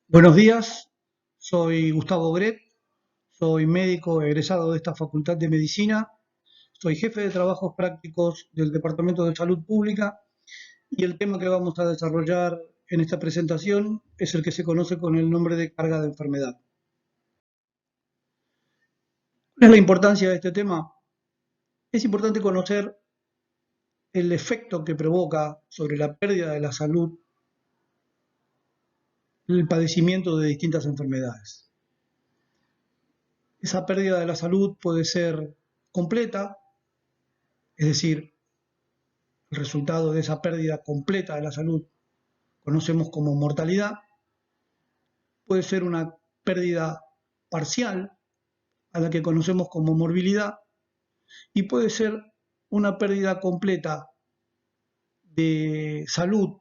Buenos días, soy Gustavo Gret, soy médico egresado de esta Facultad de Medicina, soy jefe de trabajos prácticos del Departamento de Salud Pública y el tema que vamos a desarrollar en esta presentación es el que se conoce con el nombre de carga de enfermedad. ¿Cuál es la importancia de este tema? Es importante conocer el efecto que provoca sobre la pérdida de la salud el padecimiento de distintas enfermedades. Esa pérdida de la salud puede ser completa, es decir, el resultado de esa pérdida completa de la salud conocemos como mortalidad, puede ser una pérdida parcial a la que conocemos como morbilidad y puede ser una pérdida completa de salud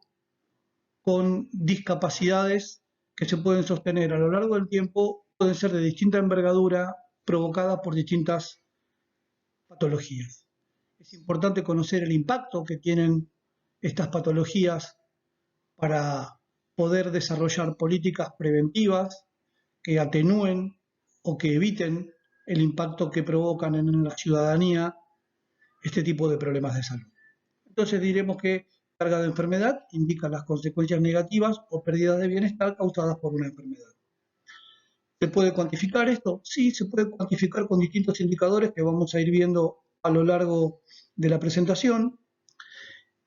con discapacidades que se pueden sostener a lo largo del tiempo, pueden ser de distinta envergadura provocadas por distintas patologías. Es importante conocer el impacto que tienen estas patologías para poder desarrollar políticas preventivas que atenúen o que eviten el impacto que provocan en la ciudadanía este tipo de problemas de salud. Entonces diremos que carga de enfermedad indica las consecuencias negativas o pérdidas de bienestar causadas por una enfermedad. ¿Se puede cuantificar esto? Sí, se puede cuantificar con distintos indicadores que vamos a ir viendo a lo largo de la presentación.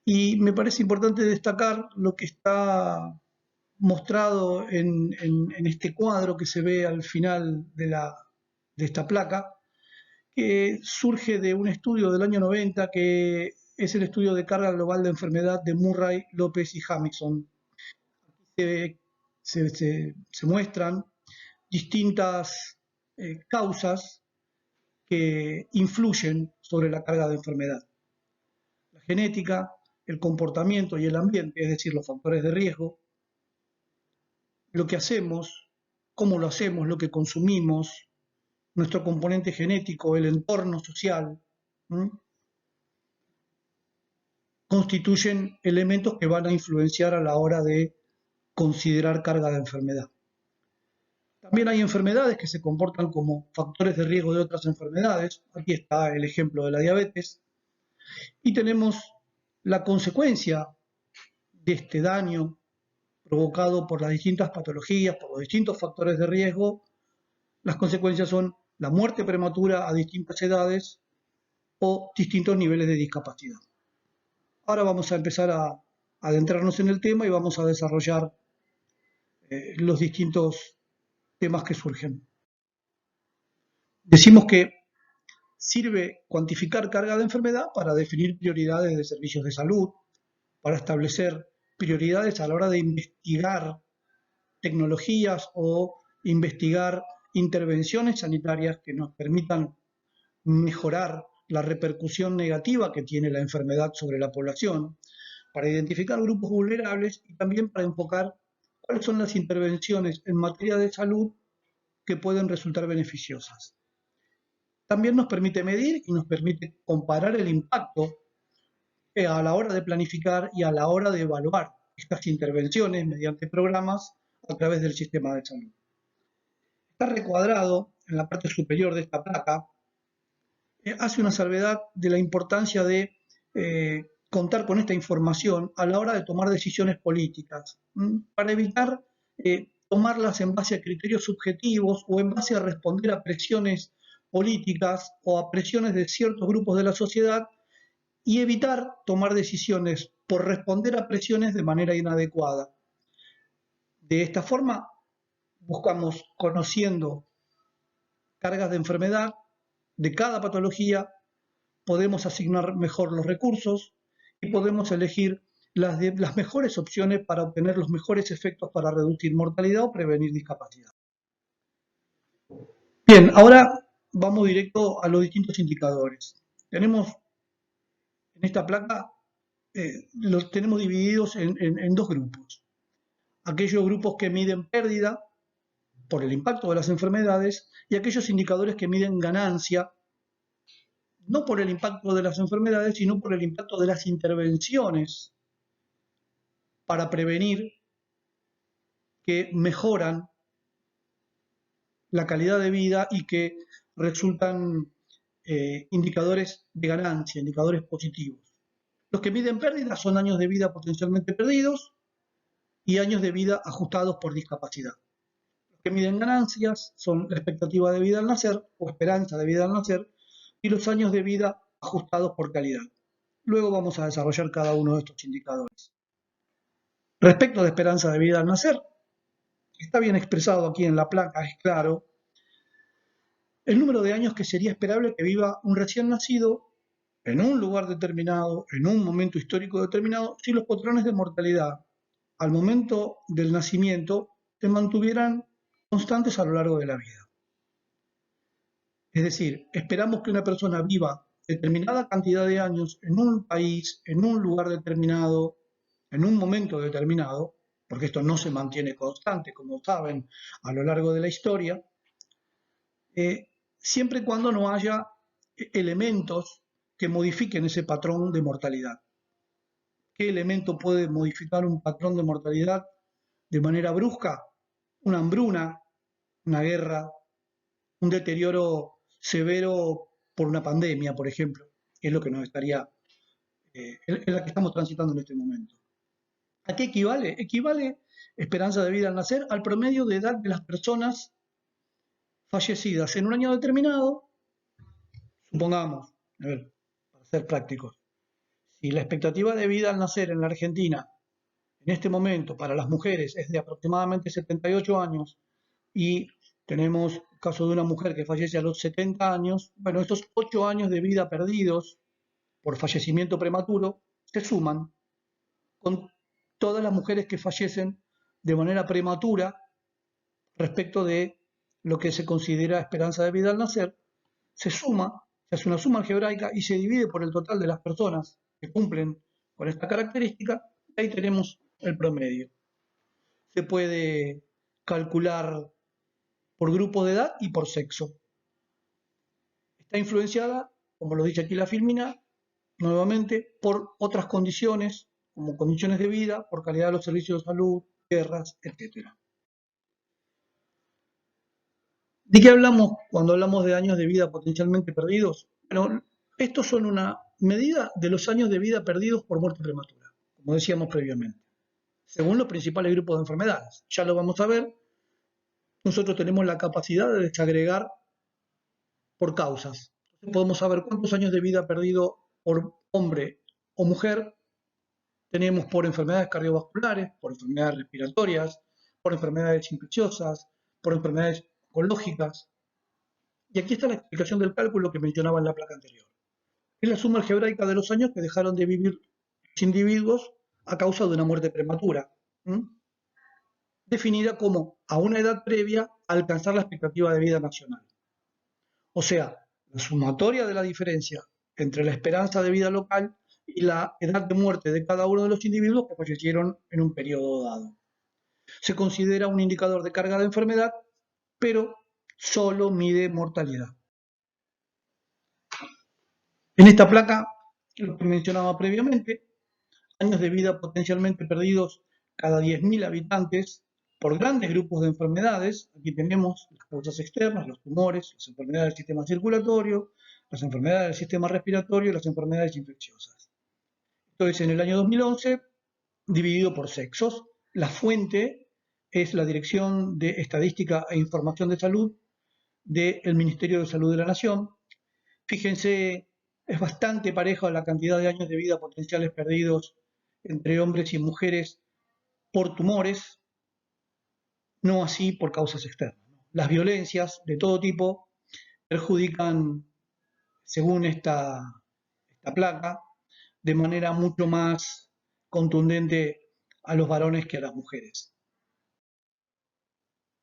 Y me parece importante destacar lo que está mostrado en este cuadro que se ve al final de esta placa, que surge de un estudio del año 90, que es el estudio de carga global de enfermedad de Murray, López y Jamison. Se muestran distintas causas que influyen sobre la carga de enfermedad. La genética, el comportamiento y el ambiente, es decir, los factores de riesgo, lo que hacemos, cómo lo hacemos, lo que consumimos, nuestro componente genético, el entorno social, ¿m? Constituyen elementos que van a influenciar a la hora de considerar carga de enfermedad. También hay enfermedades que se comportan como factores de riesgo de otras enfermedades. Aquí está el ejemplo de la diabetes. Y tenemos la consecuencia de este daño provocado por las distintas patologías, por los distintos factores de riesgo. Las consecuencias son la muerte prematura a distintas edades o distintos niveles de discapacidad. Ahora vamos a empezar a adentrarnos en el tema y vamos a desarrollar los distintos temas que surgen. Decimos que sirve cuantificar carga de enfermedad para definir prioridades de servicios de salud, para establecer prioridades a la hora de investigar tecnologías o investigar intervenciones sanitarias que nos permitan mejorar la repercusión negativa que tiene la enfermedad sobre la población, para identificar grupos vulnerables y también para enfocar cuáles son las intervenciones en materia de salud que pueden resultar beneficiosas. También nos permite medir y nos permite comparar el impacto a la hora de planificar y a la hora de evaluar estas intervenciones mediante programas a través del sistema de salud. Está recuadrado en la parte superior de esta placa, hace una salvedad de la importancia de contar con esta información a la hora de tomar decisiones políticas, para evitar tomarlas en base a criterios subjetivos o en base a responder a presiones políticas o a presiones de ciertos grupos de la sociedad y evitar tomar decisiones por responder a presiones de manera inadecuada. De esta forma, buscamos, conociendo cargas de enfermedad de cada patología, podemos asignar mejor los recursos y podemos elegir las mejores opciones para obtener los mejores efectos para reducir mortalidad o prevenir discapacidad. Bien, ahora vamos directo a los distintos indicadores. Tenemos en esta placa, los tenemos divididos en dos grupos. Aquellos grupos que miden pérdida por el impacto de las enfermedades y aquellos indicadores que miden ganancia, no por el impacto de las enfermedades, sino por el impacto de las intervenciones para prevenir que mejoran la calidad de vida y que resultan indicadores de ganancia, indicadores positivos. Los que miden pérdidas son años de vida potencialmente perdidos y años de vida ajustados por discapacidad. Los que miden ganancias son la expectativa de vida al nacer o esperanza de vida al nacer y los años de vida ajustados por calidad. Luego vamos a desarrollar cada uno de estos indicadores. Respecto de esperanza de vida al nacer, está bien expresado aquí en la placa, es claro, el número de años que sería esperable que viva un recién nacido en un lugar determinado, en un momento histórico determinado, si los patrones de mortalidad al momento del nacimiento se mantuvieran constantes a lo largo de la vida. Es decir, esperamos que una persona viva determinada cantidad de años en un país, en un lugar determinado, en un momento determinado, porque esto no se mantiene constante, como saben, a lo largo de la historia, siempre y cuando no haya elementos que modifiquen ese patrón de mortalidad. ¿Qué elemento puede modificar un patrón de mortalidad de manera brusca? Una hambruna, una guerra, un deterioro severo por una pandemia, por ejemplo, que es lo que nos estaría, es la que estamos transitando en este momento. ¿A qué equivale? Equivale esperanza de vida al nacer al promedio de edad de las personas fallecidas en un año determinado, supongamos, a ver, para ser prácticos, si la expectativa de vida al nacer en la Argentina en este momento para las mujeres es de aproximadamente 78 años y tenemos el caso de una mujer que fallece a los 70 años, bueno, estos 8 años de vida perdidos por fallecimiento prematuro se suman con todas las mujeres que fallecen de manera prematura respecto de lo que se considera esperanza de vida al nacer, se suma, se hace una suma algebraica y se divide por el total de las personas que cumplen con esta característica, y ahí tenemos el promedio. Se puede calcular por grupo de edad y por sexo. Está influenciada, como lo dice aquí la filmina, nuevamente por otras condiciones, como condiciones de vida, por calidad de los servicios de salud, guerras, etc. ¿De qué hablamos cuando hablamos de años de vida potencialmente perdidos? Bueno, estos son una medida de los años de vida perdidos por muerte prematura, como decíamos previamente, según los principales grupos de enfermedades. Ya lo vamos a ver. Nosotros tenemos la capacidad de desagregar por causas. Entonces podemos saber cuántos años de vida perdido por hombre o mujer tenemos por enfermedades cardiovasculares, por enfermedades respiratorias, por enfermedades infecciosas, por enfermedades oncológicas. Y aquí está la explicación del cálculo que mencionaba en la placa anterior. Es la suma algebraica de los años que dejaron de vivir los individuos a causa de una muerte prematura, definida como a una edad previa a alcanzar la expectativa de vida nacional. O sea, la sumatoria de la diferencia entre la esperanza de vida local y la edad de muerte de cada uno de los individuos que fallecieron en un periodo dado. Se considera un indicador de carga de enfermedad, pero solo mide mortalidad. En esta placa, lo que mencionaba previamente, años de vida potencialmente perdidos cada 10.000 habitantes por grandes grupos de enfermedades. Aquí tenemos las causas externas, los tumores, las enfermedades del sistema circulatorio, las enfermedades del sistema respiratorio y las enfermedades infecciosas. Entonces, en el año 2011, dividido por sexos, la fuente es la Dirección de Estadística e Información de Salud del Ministerio de Salud de la Nación. Fíjense, es bastante pareja la cantidad de años de vida potenciales perdidos entre hombres y mujeres por tumores, no así por causas externas. Las violencias de todo tipo perjudican, según esta placa, de manera mucho más contundente a los varones que a las mujeres.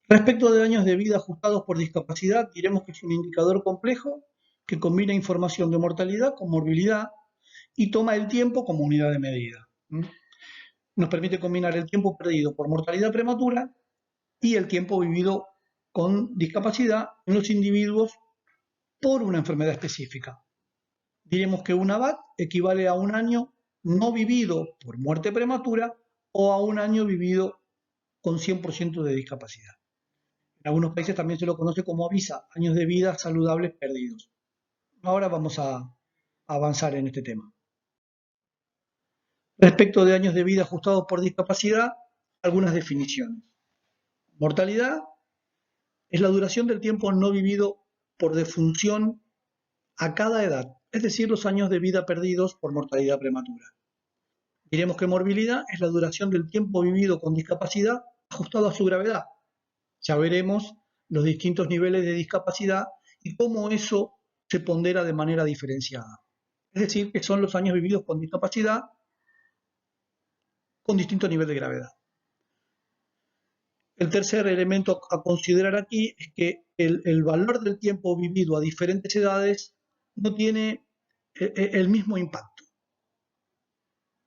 Respecto de años de vida ajustados por discapacidad, diremos que es un indicador complejo que combina información de mortalidad con morbilidad y toma el tiempo como unidad de medida. Nos permite combinar el tiempo perdido por mortalidad prematura y el tiempo vivido con discapacidad en los individuos por una enfermedad específica. Diremos que una VAT equivale a un año no vivido por muerte prematura o a un año vivido con 100% de discapacidad. En algunos países también se lo conoce como AVISA, años de vida saludables perdidos. Ahora vamos a avanzar en este tema. Respecto de años de vida ajustados por discapacidad, algunas definiciones. Mortalidad es la duración del tiempo no vivido por defunción a cada edad, es decir, los años de vida perdidos por mortalidad prematura. Diremos que morbilidad es la duración del tiempo vivido con discapacidad ajustado a su gravedad. Ya veremos los distintos niveles de discapacidad y cómo eso se pondera de manera diferenciada. Es decir, que son los años vividos con discapacidad con distinto nivel de gravedad. El tercer elemento a considerar aquí es que el valor del tiempo vivido a diferentes edades no tiene el mismo impacto.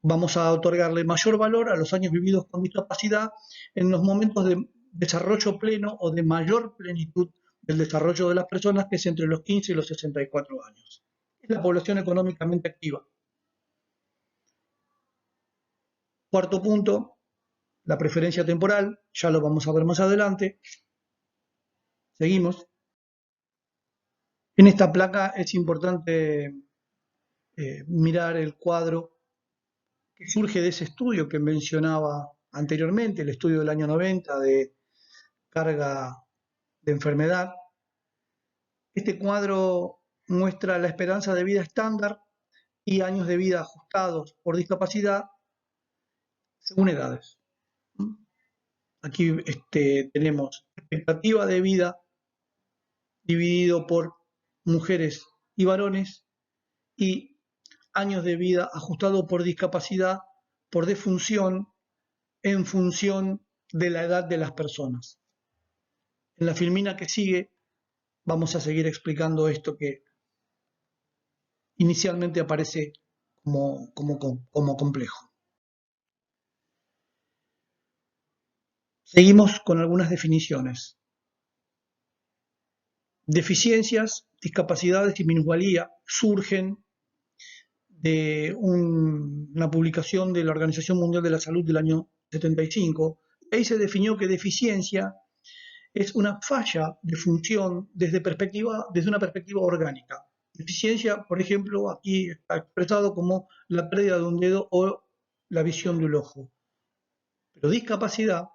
Vamos a otorgarle mayor valor a los años vividos con discapacidad en los momentos de desarrollo pleno o de mayor plenitud del desarrollo de las personas, que es entre los 15 y los 64 años. Es la población económicamente activa. Cuarto punto, la preferencia temporal, ya lo vamos a ver más adelante. Seguimos. En esta placa es importante mirar el cuadro que surge de ese estudio que mencionaba anteriormente, el estudio del año 90 de carga de enfermedad. Este cuadro muestra la esperanza de vida estándar y años de vida ajustados por discapacidad según edades. Aquí tenemos expectativa de vida dividido por mujeres y varones y años de vida ajustado por discapacidad, por defunción, en función de la edad de las personas. En la filmina que sigue vamos a seguir explicando esto que inicialmente aparece como complejo. Seguimos con algunas definiciones. Deficiencias, discapacidades y minusvalía surgen de una publicación de la Organización Mundial de la Salud del año 75. Ahí se definió que deficiencia es una falla de función desde una perspectiva orgánica. Deficiencia, por ejemplo, aquí está expresado como la pérdida de un dedo o la visión de un ojo. Pero discapacidad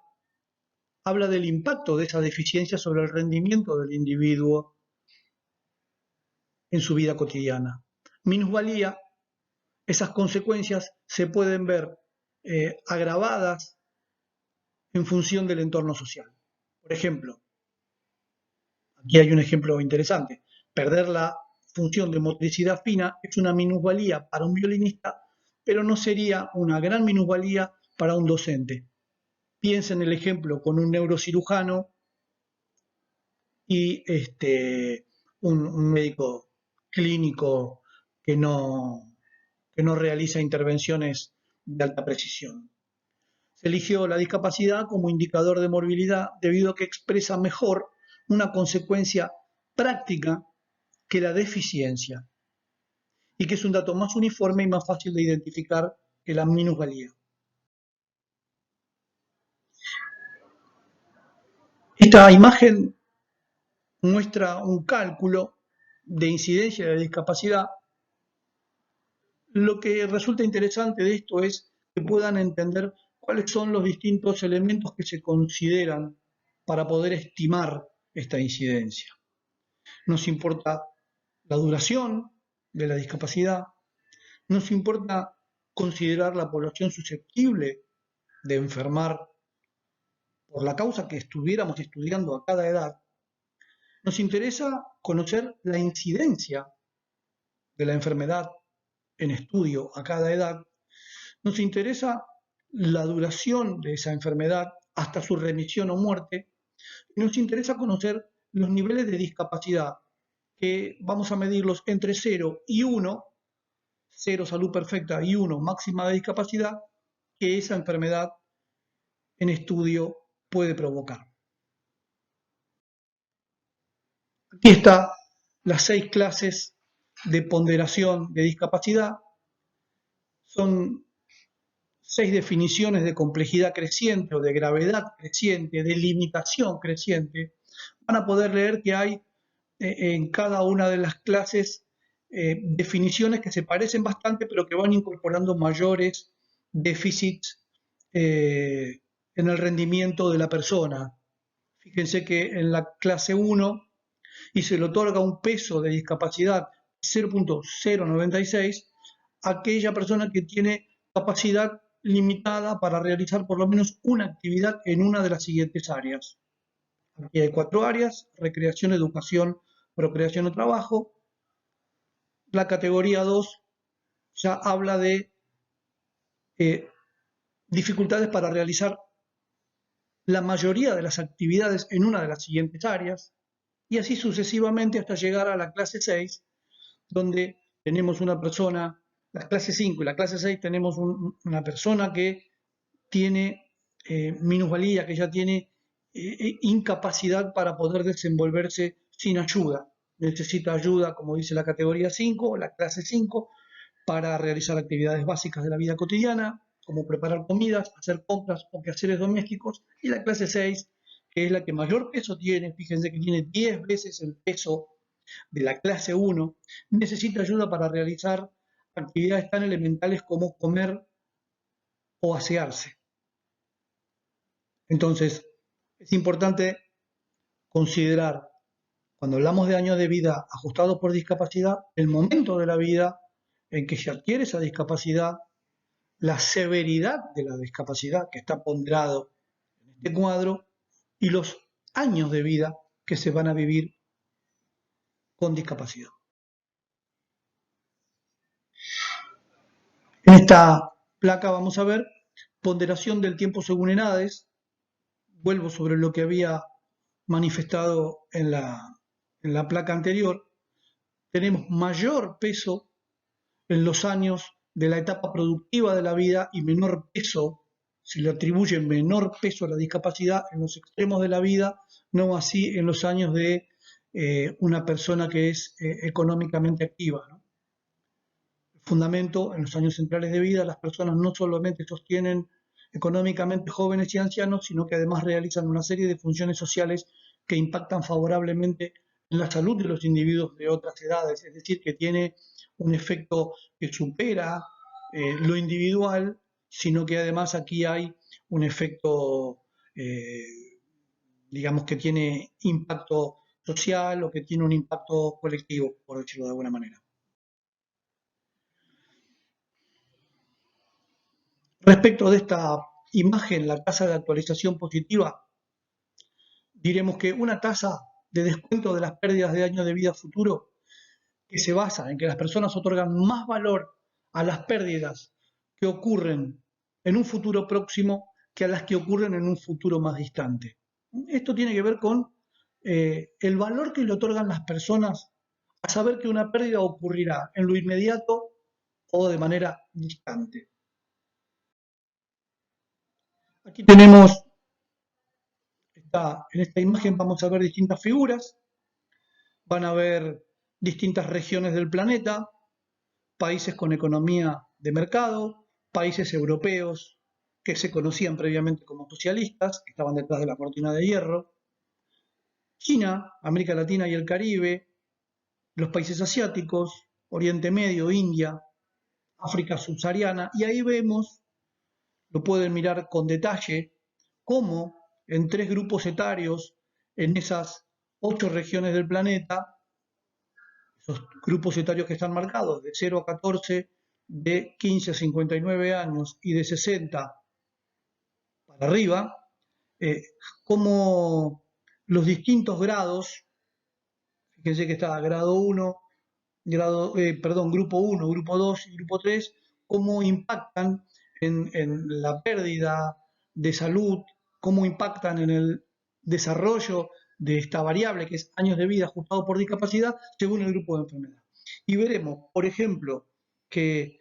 habla del impacto de esa deficiencia sobre el rendimiento del individuo en su vida cotidiana. Minusvalía, esas consecuencias se pueden ver agravadas en función del entorno social. Por ejemplo, aquí hay un ejemplo interesante. Perder la función de motricidad fina es una minusvalía para un violinista, pero no sería una gran minusvalía para un docente. Piensa en el ejemplo con un neurocirujano y un médico clínico que no realiza intervenciones de alta precisión. Se eligió la discapacidad como indicador de morbilidad debido a que expresa mejor una consecuencia práctica que la deficiencia y que es un dato más uniforme y más fácil de identificar que la minusvalía. Esta imagen muestra un cálculo de incidencia de discapacidad. Lo que resulta interesante de esto es que puedan entender cuáles son los distintos elementos que se consideran para poder estimar esta incidencia. Nos importa la duración de la discapacidad, nos importa considerar la población susceptible de enfermar por la causa que estuviéramos estudiando a cada edad, nos interesa conocer la incidencia de la enfermedad en estudio a cada edad, nos interesa la duración de esa enfermedad hasta su remisión o muerte, y nos interesa conocer los niveles de discapacidad que vamos a medirlos entre 0 y 1, 0 salud perfecta y 1 máxima de discapacidad, que esa enfermedad en estudio puede provocar. Aquí están las 6 clases de ponderación de discapacidad. Son 6 definiciones de complejidad creciente o de gravedad creciente, de limitación creciente, van a poder leer que hay en cada una de las clases definiciones que se parecen bastante, pero que van incorporando mayores déficits en el rendimiento de la persona. Fíjense que en la clase 1 y se le otorga un peso de discapacidad 0.096 a aquella persona que tiene capacidad limitada para realizar por lo menos una actividad en una de las siguientes áreas. Aquí hay 4 áreas: recreación, educación, procreación o trabajo. La categoría 2 ya habla de dificultades para realizar la mayoría de las actividades en una de las siguientes áreas, y así sucesivamente hasta llegar a la clase 6, donde tenemos una persona, la clase 5 y la clase 6 tenemos una persona que tiene minusvalía, que ya tiene incapacidad para poder desenvolverse sin ayuda. Necesita ayuda, como dice la categoría 5 o la clase 5, para realizar actividades básicas de la vida cotidiana, como preparar comidas, hacer compras o quehaceres domésticos. Y la clase 6, que es la que mayor peso tiene, fíjense que tiene 10 veces el peso de la clase 1, necesita ayuda para realizar actividades tan elementales como comer o asearse. Entonces, es importante considerar, cuando hablamos de años de vida ajustados por discapacidad, el momento de la vida en que se adquiere esa discapacidad, la severidad de la discapacidad que está ponderado en este cuadro y los años de vida que se van a vivir con discapacidad. En esta placa vamos a ver ponderación del tiempo según edades. Vuelvo sobre lo que había manifestado en la placa anterior. Tenemos mayor peso en los años de la etapa productiva de la vida y menor peso, se le atribuye menor peso a la discapacidad en los extremos de la vida, no así en los años de una persona que es económicamente activa, ¿no? El fundamento, en los años centrales de vida, las personas no solamente sostienen económicamente jóvenes y ancianos, sino que además realizan una serie de funciones sociales que impactan favorablemente en la salud de los individuos de otras edades, es decir, que tiene un efecto que supera lo individual, sino que además aquí hay un efecto, digamos, que tiene impacto social o que tiene un impacto colectivo, por decirlo de alguna manera. Respecto de esta imagen, la tasa de actualización positiva, diremos que una tasa de descuento de las pérdidas de años de vida futuro que se basa en que las personas otorgan más valor a las pérdidas que ocurren en un futuro próximo que a las que ocurren en un futuro más distante. Esto tiene que ver con el valor que le otorgan las personas a saber que una pérdida ocurrirá en lo inmediato o de manera distante. Aquí tenemos, en esta imagen vamos a ver distintas figuras, van a ver distintas regiones del planeta, países con economía de mercado, países europeos que se conocían previamente como socialistas, que estaban detrás de la cortina de hierro, China, América Latina y el Caribe, los países asiáticos, Oriente Medio, India, África subsahariana, y ahí vemos, lo pueden mirar con detalle, cómo en 3 grupos etarios, en esas 8 regiones del planeta, esos grupos etarios que están marcados, de 0 a 14, de 15 a 59 años y de 60 para arriba, como los distintos grados, fíjense que está grado 1, grupo 1, grupo 2 y grupo 3, cómo impactan en la pérdida de salud, cómo impactan en el desarrollo de esta variable que es años de vida ajustado por discapacidad según el grupo de enfermedad. Y veremos, por ejemplo, que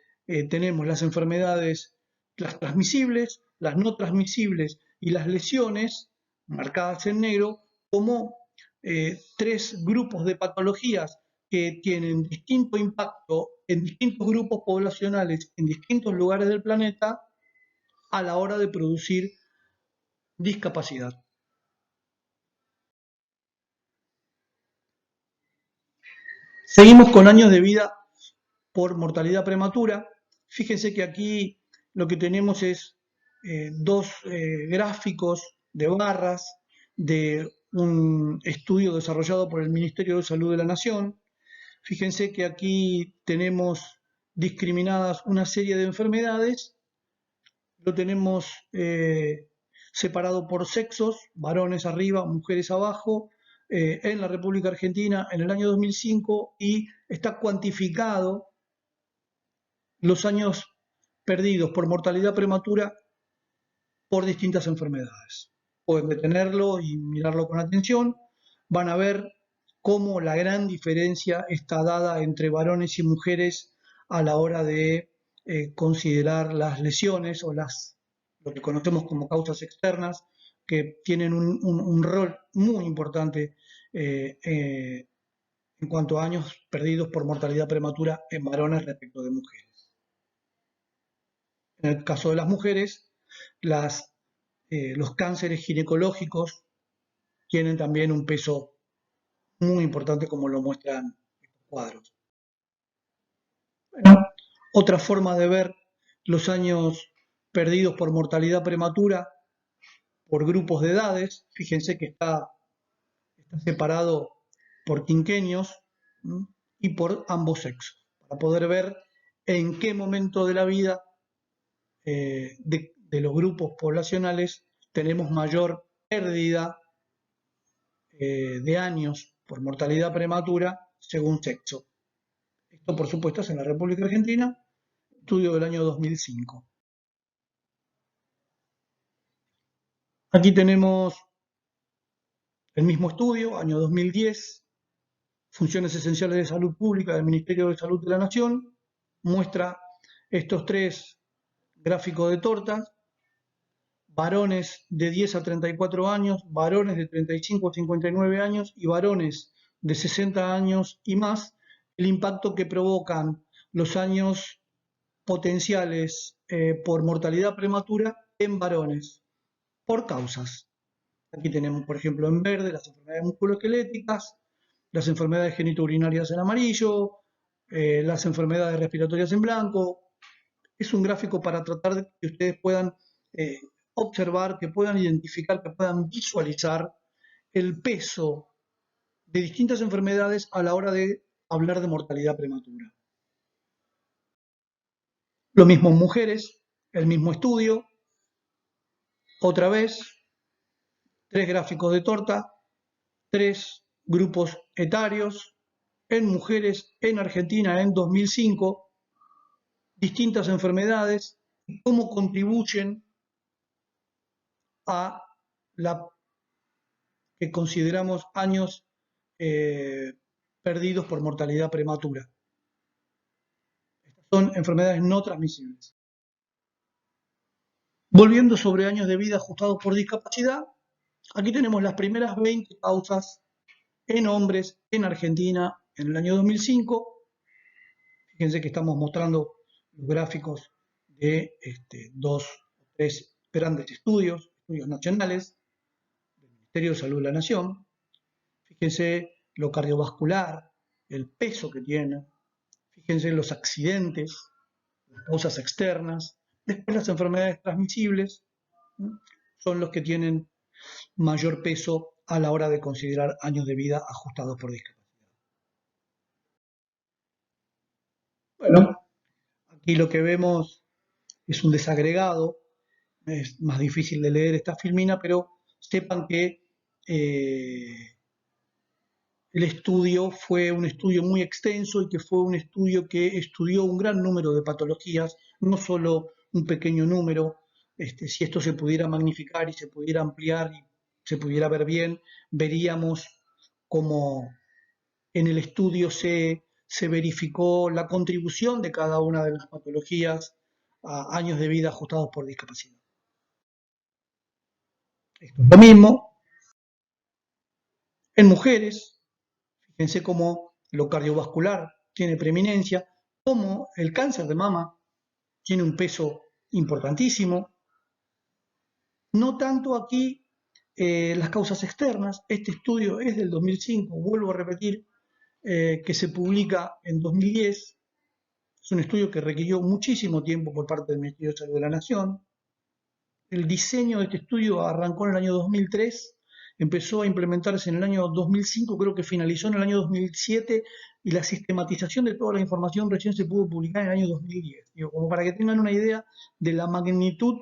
tenemos las enfermedades, las transmisibles, las no transmisibles y las lesiones, marcadas en negro, como 3 grupos de patologías que tienen distinto impacto en distintos grupos poblacionales en distintos lugares del planeta a la hora de producir discapacidad. Seguimos con años de vida por mortalidad prematura. Fíjense que aquí lo que tenemos es dos gráficos de barras de un estudio desarrollado por el Ministerio de Salud de la Nación. Fíjense que aquí tenemos discriminadas una serie de enfermedades, lo tenemos separado por sexos, varones arriba, mujeres abajo, en la República Argentina en el año 2005, y está cuantificado los años perdidos por mortalidad prematura por distintas enfermedades. Pueden detenerlo y mirarlo con atención, van a ver cómo la gran diferencia está dada entre varones y mujeres a la hora de considerar las lesiones o lo que conocemos como causas externas, que tienen un rol muy importante en cuanto a años perdidos por mortalidad prematura en varones respecto de mujeres. En el caso de las mujeres, los cánceres ginecológicos tienen también un peso muy importante, como lo muestran estos cuadros. Bueno, otra forma de ver los años perdidos por mortalidad prematura por grupos de edades, fíjense que está separado por quinquenios y por ambos sexos, para poder ver en qué momento de la vida de los grupos poblacionales tenemos mayor pérdida de años por mortalidad prematura según sexo. Esto, por supuesto, es en la República Argentina, estudio del año 2005. Aquí tenemos el mismo estudio, año 2010, funciones esenciales de salud pública del Ministerio de Salud de la Nación, muestra estos tres gráficos de tortas: varones de 10 a 34 años, varones de 35 a 59 años y varones de 60 años y más, el impacto que provocan los años potenciales por mortalidad prematura en varones, por causas. Aquí tenemos, por ejemplo, en verde las enfermedades musculoesqueléticas, las enfermedades genitourinarias en amarillo, las enfermedades respiratorias en blanco. Es un gráfico para tratar de que ustedes puedan observar, que puedan identificar, que puedan visualizar el peso de distintas enfermedades a la hora de hablar de mortalidad prematura. Lo mismo en mujeres, el mismo estudio, otra vez, tres gráficos de torta, tres grupos etarios, en mujeres en Argentina en 2005, distintas enfermedades y cómo contribuyen a la que consideramos años perdidos por mortalidad prematura. Estas son enfermedades no transmisibles. Volviendo sobre años de vida ajustados por discapacidad, aquí tenemos las primeras 20 causas en hombres en Argentina en el año 2005. Fíjense que estamos mostrando los gráficos de dos o tres grandes estudios nacionales del Ministerio de Salud de la Nación. Fíjense lo cardiovascular, el peso que tiene. Fíjense los accidentes, las causas externas. Después las enfermedades transmisibles son los que tienen mayor peso a la hora de considerar años de vida ajustados por discapacidad. Bueno, aquí lo que vemos es un desagregado, es más difícil de leer esta filmina, pero sepan que el estudio fue un estudio muy extenso y que fue un estudio que estudió un gran número de patologías, no solo un pequeño número. Si esto se pudiera magnificar y se pudiera ampliar y se pudiera ver bien, veríamos cómo en el estudio se verificó la contribución de cada una de las patologías a años de vida ajustados por discapacidad. Esto es lo mismo en mujeres. Fíjense cómo lo cardiovascular tiene preeminencia, cómo el cáncer de mama tiene un peso importantísimo. No tanto aquí las causas externas. Este estudio es del 2005, vuelvo a repetir, que se publica en 2010. Es un estudio que requirió muchísimo tiempo por parte del Ministerio de Salud de la Nación. El diseño de este estudio arrancó en el año 2003, empezó a implementarse en el año 2005, creo que finalizó en el año 2007 y la sistematización de toda la información recién se pudo publicar en el año 2010. Digo, como para que tengan una idea de la magnitud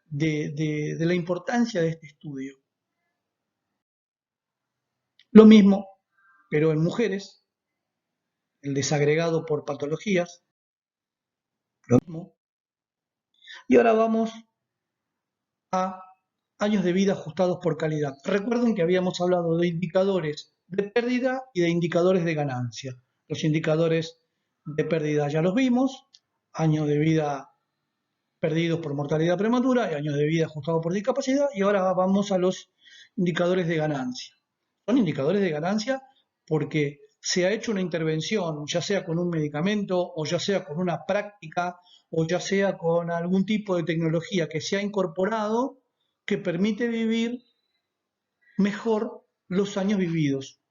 de la importancia de este estudio. Lo mismo, pero en mujeres, el desagregado por patologías, lo mismo. Y ahora vamos a años de vida ajustados por calidad. Recuerden que habíamos hablado de indicadores de pérdida y de indicadores de ganancia. Los indicadores de pérdida ya los vimos, años de vida perdidos por mortalidad prematura y años de vida ajustados por discapacidad, y ahora vamos a los indicadores de ganancia. Son indicadores de ganancia porque se ha hecho una intervención, ya sea con un medicamento o ya sea con una práctica o ya sea con algún tipo de tecnología que se ha incorporado que permite vivir mejor los años vividos.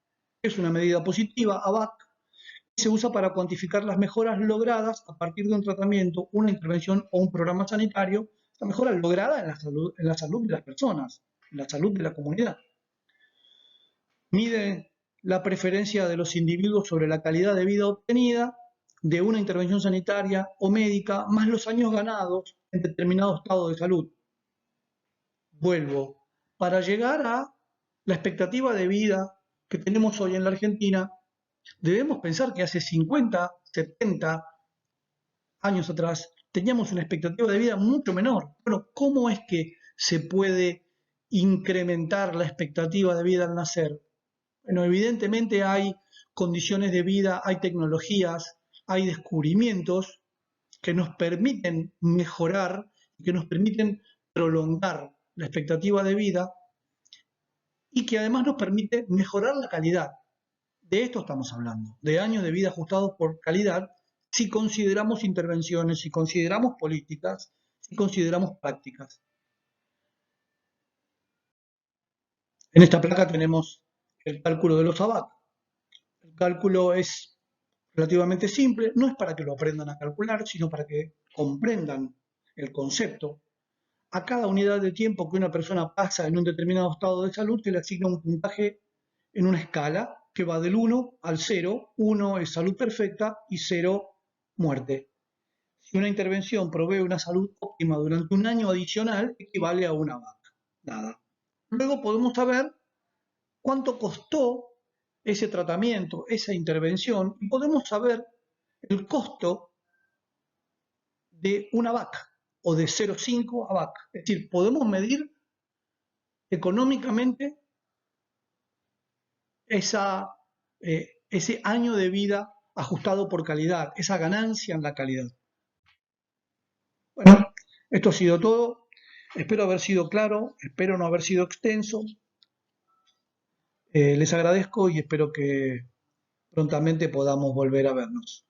Es una medida positiva, ABAC, que se usa para cuantificar las mejoras logradas a partir de un tratamiento, una intervención o un programa sanitario, la mejora lograda en la salud de las personas, en la salud de la comunidad. Mide la preferencia de los individuos sobre la calidad de vida obtenida de una intervención sanitaria o médica, más los años ganados en determinado estado de salud. Vuelvo, para llegar a la expectativa de vida que tenemos hoy en la Argentina, debemos pensar que hace 50, 70 años atrás teníamos una expectativa de vida mucho menor. Bueno, ¿cómo es que se puede incrementar la expectativa de vida al nacer? Bueno, evidentemente hay condiciones de vida, hay tecnologías, hay descubrimientos que nos permiten mejorar y que nos permiten prolongar la expectativa de vida y que además nos permite mejorar la calidad. De esto estamos hablando, de años de vida ajustados por calidad, si consideramos intervenciones, si consideramos políticas, si consideramos prácticas. En esta placa tenemos el cálculo de los ABAC. El cálculo es relativamente simple, no es para que lo aprendan a calcular, sino para que comprendan el concepto. A cada unidad de tiempo que una persona pasa en un determinado estado de salud se le asigna un puntaje en una escala que va del 1 al 0. 1 es salud perfecta y 0 muerte. Si una intervención provee una salud óptima durante un año adicional, equivale a una vaca. Nada. Luego podemos saber cuánto costó ese tratamiento, esa intervención, y podemos saber el costo de una vaca o de 0,5 a vaca. Es decir, podemos medir económicamente ese año de vida ajustado por calidad, esa ganancia en la calidad. Bueno, esto ha sido todo. Espero haber sido claro, espero no haber sido extenso. Les agradezco y espero que prontamente podamos volver a vernos.